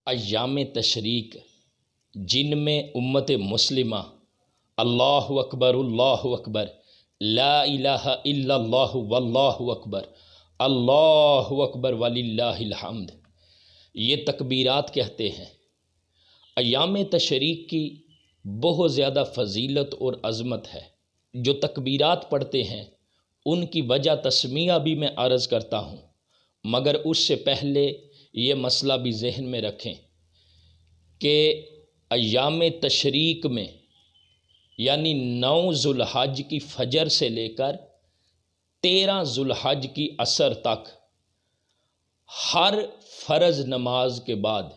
ایام تشریق جن میں امت مسلمہ اللہ اکبر لا الہ الا اللہ واللہ اکبر وللہ الحمد یہ تکبیرات کہتے ہیں، ایام تشریق کی بہت زیادہ فضیلت اور عظمت ہے۔ جو تکبیرات پڑھتے ہیں ان کی وجہ تسمیہ بھی میں عرض کرتا ہوں، مگر اس سے پہلے یہ مسئلہ بھی ذہن میں رکھیں کہ ایام تشریق میں یعنی 9 ذوالحج کی فجر سے لے کر 13 ذوالحج کی عصر تک ہر فرض نماز کے بعد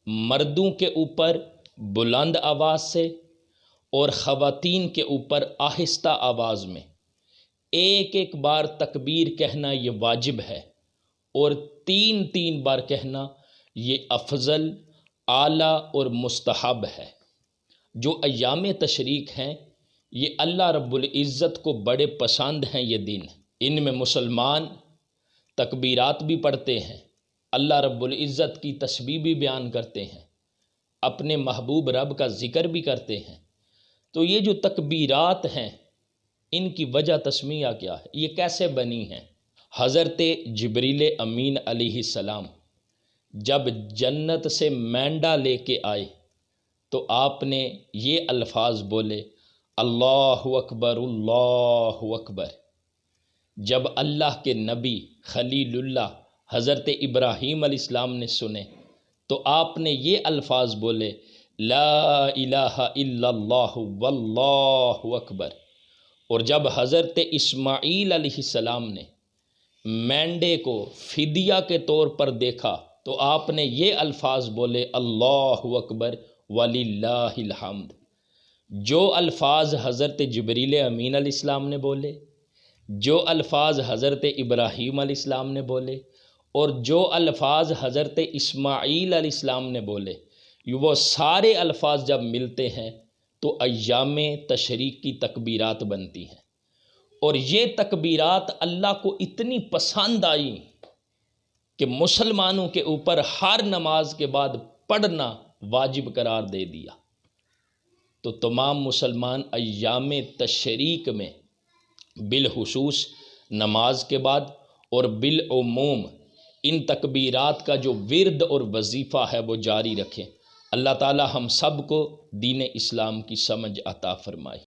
مردوں کے اوپر بلند آواز سے اور خواتین کے اوپر آہستہ آواز میں ایک ایک بار تکبیر کہنا یہ واجب ہے، اور 3 بار کہنا یہ افضل، اعلیٰ اور مستحب ہے۔ جو ایام تشریق ہیں یہ اللہ رب العزت کو بڑے پسند ہیں۔ یہ دن ان میں مسلمان تکبیرات بھی پڑھتے ہیں، اللہ رب العزت کی تسبیح بھی بیان کرتے ہیں، اپنے محبوب رب کا ذکر بھی کرتے ہیں۔ تو یہ جو تکبیرات ہیں ان کی وجہ تسمیہ کیا ہے، یہ کیسے بنی ہیں؟ حضرت جبریل امین علیہ السلام جب جنت سے مینڈا لے کے آئے تو آپ نے یہ الفاظ بولے، اللہ اکبر اللہ اکبر۔ جب اللہ کے نبی خلیل اللہ حضرت ابراہیم علیہ السلام نے سنے تو آپ نے یہ الفاظ بولے، لا الہ الا اللہ واللہ اکبر۔ اور جب حضرت اسماعیل علیہ السلام نے مینڈے کو فدیہ کے طور پر دیکھا تو آپ نے یہ الفاظ بولے، اللہ اکبر وللہ الحمد۔ جو الفاظ حضرت جبریل امین علیہ السلام نے بولے، جو الفاظ حضرت ابراہیم علیہ السلام نے بولے، اور جو الفاظ حضرت اسماعیل علیہ السلام نے بولے، وہ سارے الفاظ جب ملتے ہیں تو ایام تشریق کی تکبیرات بنتی ہیں۔ اور یہ تکبیرات اللہ کو اتنی پسند آئی کہ مسلمانوں کے اوپر ہر نماز کے بعد پڑھنا واجب قرار دے دیا۔ تو تمام مسلمان ایام تشریق میں بالخصوص نماز کے بعد اور بالعموم ان تکبیرات کا جو ورد اور وظیفہ ہے وہ جاری رکھیں۔ اللہ تعالی ہم سب کو دین اسلام کی سمجھ عطا فرمائے۔